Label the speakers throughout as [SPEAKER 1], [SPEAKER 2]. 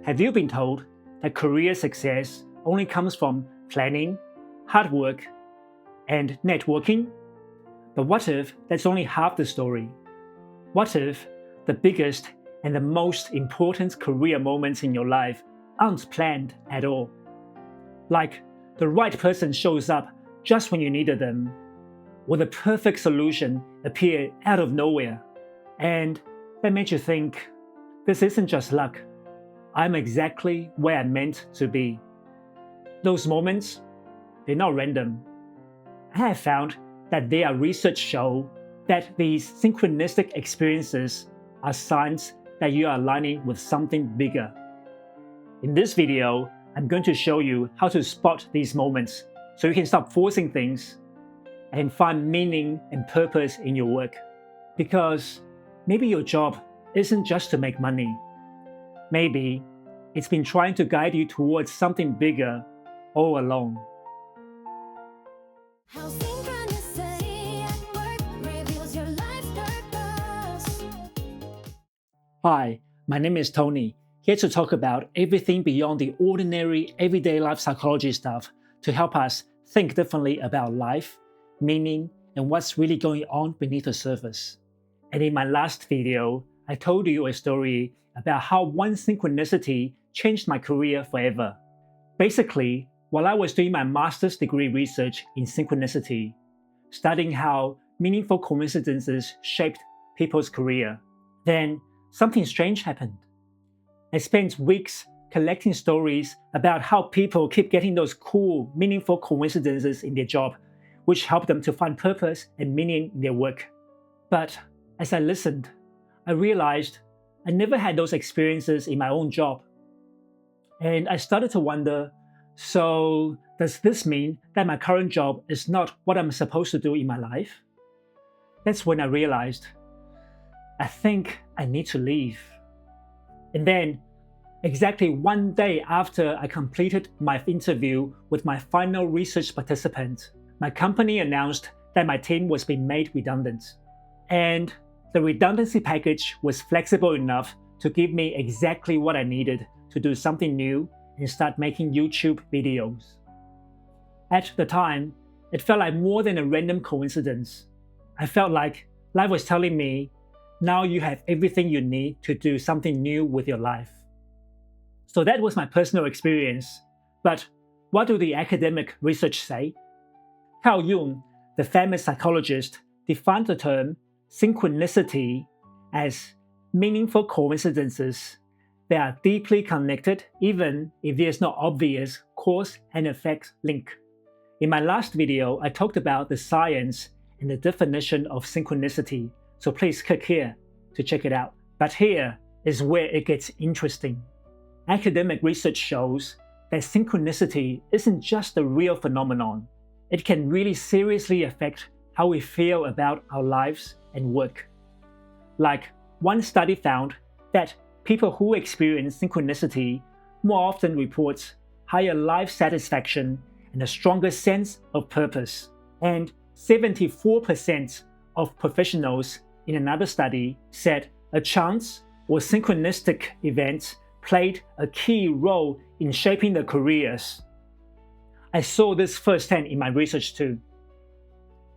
[SPEAKER 1] Have you been told that career success only comes from planning, hard work, and networking? But what if that's only half the story? What if the biggest and the most important career moments in your life aren't planned at all? Like the right person shows up just when you needed them, or the perfect solution appeared out of nowhere, and that made you think, this isn't just luck. I'm exactly where I'm meant to be. Those moments, they're not random. I have found that there are research show that these synchronistic experiences are signs that you are aligning with something bigger. In this video, I'm going to show you how to spot these moments so you can stop forcing things and find meaning and purpose in your work. Because maybe your job isn't just to make money. Maybe it's been trying to guide you towards something bigger all along.
[SPEAKER 2] How synchronicity at work reveals your life's purpose.
[SPEAKER 1] Hi, my name is Tony, here to talk about everything beyond the ordinary everyday life psychology stuff to help us think differently about life, meaning, and what's really going on beneath the surface. And in my last video, I told you a story about how one synchronicity changed my career forever. Basically, while I was doing my master's degree research in synchronicity, studying how meaningful coincidences shaped people's career, then something strange happened. I spent weeks collecting stories about how people keep getting those cool, meaningful coincidences in their job, which helped them to find purpose and meaning in their work. But as I listened, I realized I never had those experiences in my own job. And I started to wonder, so does this mean that my current job is not what I'm supposed to do in my life? That's when I realized, I think I need to leave. And then, exactly one day after I completed my interview with my final research participant, my company announced that my team was being made redundant. And the redundancy package was flexible enough to give me exactly what I needed to do something new and start making YouTube videos. At the time, it felt like more than a random coincidence. I felt like life was telling me, now you have everything you need to do something new with your life. So that was my personal experience. But what do the academic research say? Carl Jung, the famous psychologist, defined the term synchronicity as meaningful coincidences that are deeply connected even if there's no obvious cause and effect link. In my last video, I talked about the science and the definition of synchronicity, so please click here to check it out. But here is where it gets interesting. Academic research shows that synchronicity isn't just a real phenomenon. It can really seriously affect how we feel about our lives and work. Like, one study found that people who experience synchronicity more often report higher life satisfaction and a stronger sense of purpose. And 74% of professionals in another study said a chance or synchronistic event played a key role in shaping their careers. I saw this firsthand in my research too.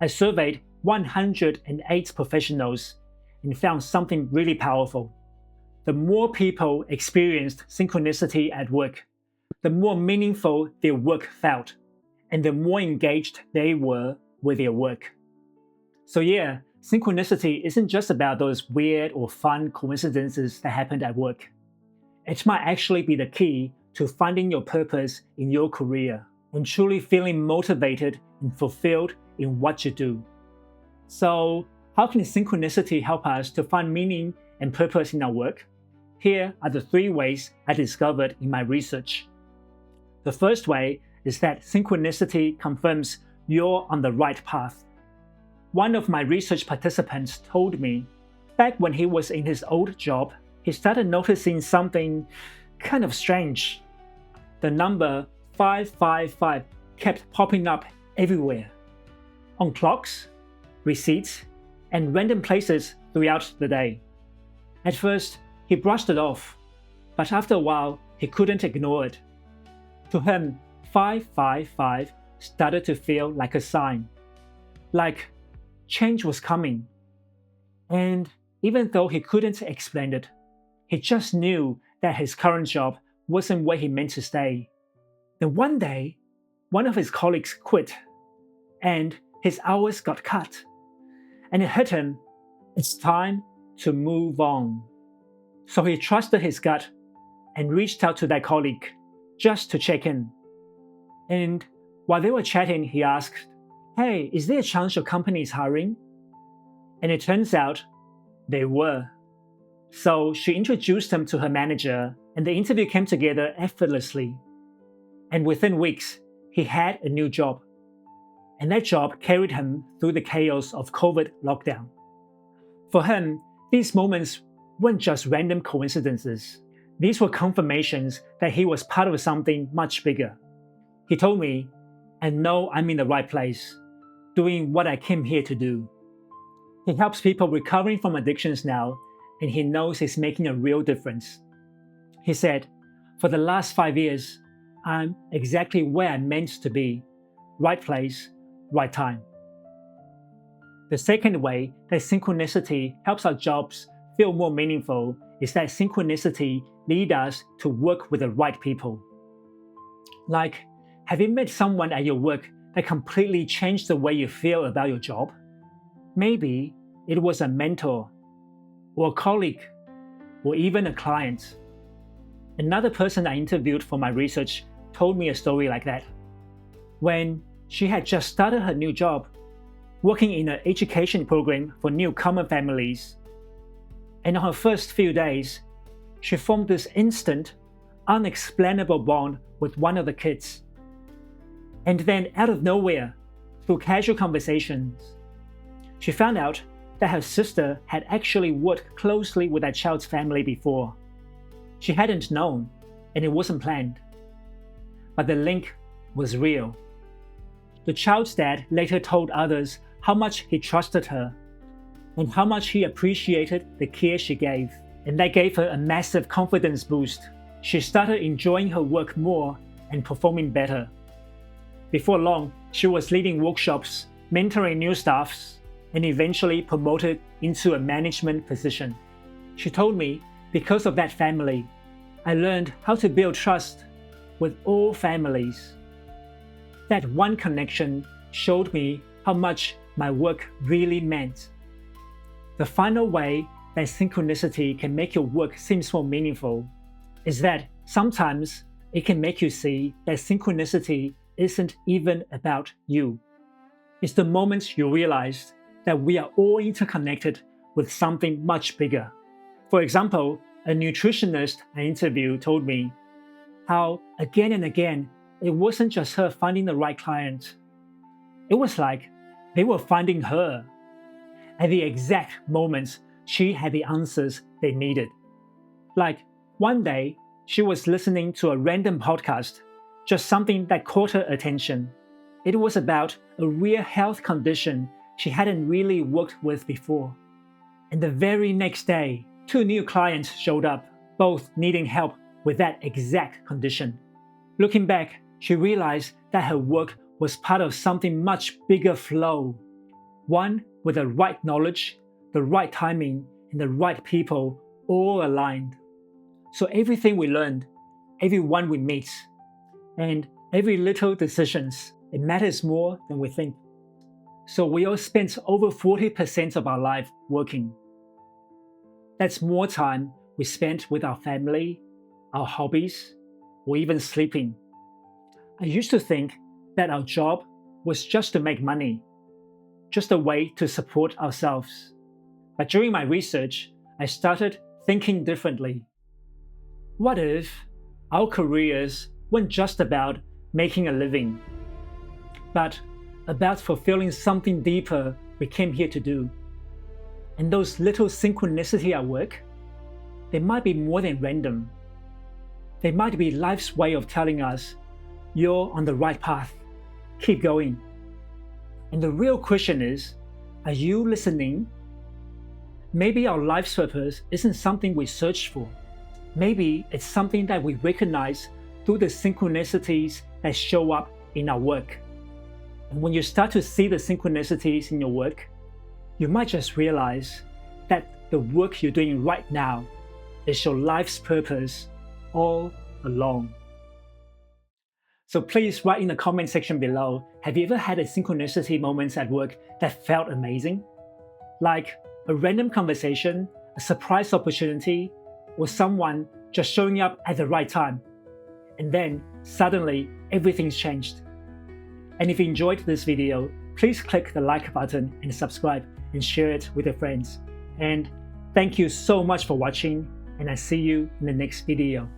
[SPEAKER 1] I surveyed 108 professionals and found something really powerful. The more people experienced synchronicity at work, the more meaningful their work felt, and the more engaged they were with their work. So yeah, synchronicity isn't just about those weird or fun coincidences that happened at work. It might actually be the key to finding your purpose in your career and truly feeling motivated and fulfilled in what you do. So, how can synchronicity help us to find meaning and purpose in our work? Here are the 3 ways I discovered in my research. The first way is that synchronicity confirms you're on the right path. One of my research participants told me, back when he was in his old job, he started noticing something kind of strange. The number 555 kept popping up everywhere, on clocks, receipts, and random places throughout the day. At first, he brushed it off, but after a while, he couldn't ignore it. To him, 555 started to feel like a sign, like change was coming. And even though he couldn't explain it, he just knew that his current job wasn't where he meant to stay. Then one day, one of his colleagues quit, and his hours got cut. And it hit him, it's time to move on. So he trusted his gut and reached out to that colleague just to check in. And while they were chatting, he asked, "Hey, is there a chance your company is hiring?" And it turns out they were. So she introduced him to her manager, and the interview came together effortlessly. And within weeks, he had a new job. And that job carried him through the chaos of COVID lockdown. For him, these moments weren't just random coincidences. These were confirmations that he was part of something much bigger. He told me, "I know I'm in the right place, doing what I came here to do." He helps people recovering from addictions now, and he knows he's making a real difference. He said, "For the last 5 years, I'm exactly where I'm meant to be, right place, right time." The second way that synchronicity helps our jobs feel more meaningful is that synchronicity leads us to work with the right people. Like, have you met someone at your work that completely changed the way you feel about your job? Maybe it was a mentor, or a colleague, or even a client. Another person I interviewed for my research told me a story like that. When she had just started her new job, working in an education program for newcomer families, and on her first few days, she formed this instant, unexplainable bond with one of the kids. And then out of nowhere, through casual conversations, she found out that her sister had actually worked closely with that child's family before. She hadn't known, and it wasn't planned. But the link was real. The child's dad later told others how much he trusted her, and how much he appreciated the care she gave, and that gave her a massive confidence boost. She started enjoying her work more and performing better. Before long, she was leading workshops, mentoring new staffs, and eventually promoted into a management position. She told me, because of that family, I learned how to build trust with all families. That one connection showed me how much my work really meant. The final way that synchronicity can make your work seem more meaningful is that sometimes it can make you see that synchronicity isn't even about you. It's the moment you realize that we are all interconnected with something much bigger. For example, a nutritionist I interviewed told me how again and again, it wasn't just her finding the right client. It was like they were finding her at the exact moments she had the answers they needed. Like one day, she was listening to a random podcast, just something that caught her attention. It was about a real health condition she hadn't really worked with before. And the very next day, 2 new clients showed up, both needing help with that exact condition. Looking back, she realized that her work was part of something much bigger flow, one with the right knowledge, the right timing, and the right people all aligned. So everything we learned, everyone we meet, and every little decisions, it matters more than we think. So we all spend over 40% of our life working. That's more time we spend with our family, our hobbies, or even sleeping. I used to think that our job was just to make money, just a way to support ourselves. But during my research, I started thinking differently. What if our careers weren't just about making a living, but about fulfilling something deeper we came here to do? And those little synchronicity at work, they might be more than random. They might be life's way of telling us, you're on the right path, keep going. And the real question is, are you listening? Maybe our life's purpose isn't something we search for. Maybe it's something that we recognize through the synchronicities that show up in our work. And when you start to see the synchronicities in your work, you might just realize that the work you're doing right now is your life's purpose all along. So please write in the comment section below, have you ever had a synchronicity moments at work that felt amazing? Like a random conversation, a surprise opportunity, or someone just showing up at the right time. And then suddenly everything's changed. And if you enjoyed this video, please click the like button and subscribe and share it with your friends. And thank you so much for watching, and I see you in the next video.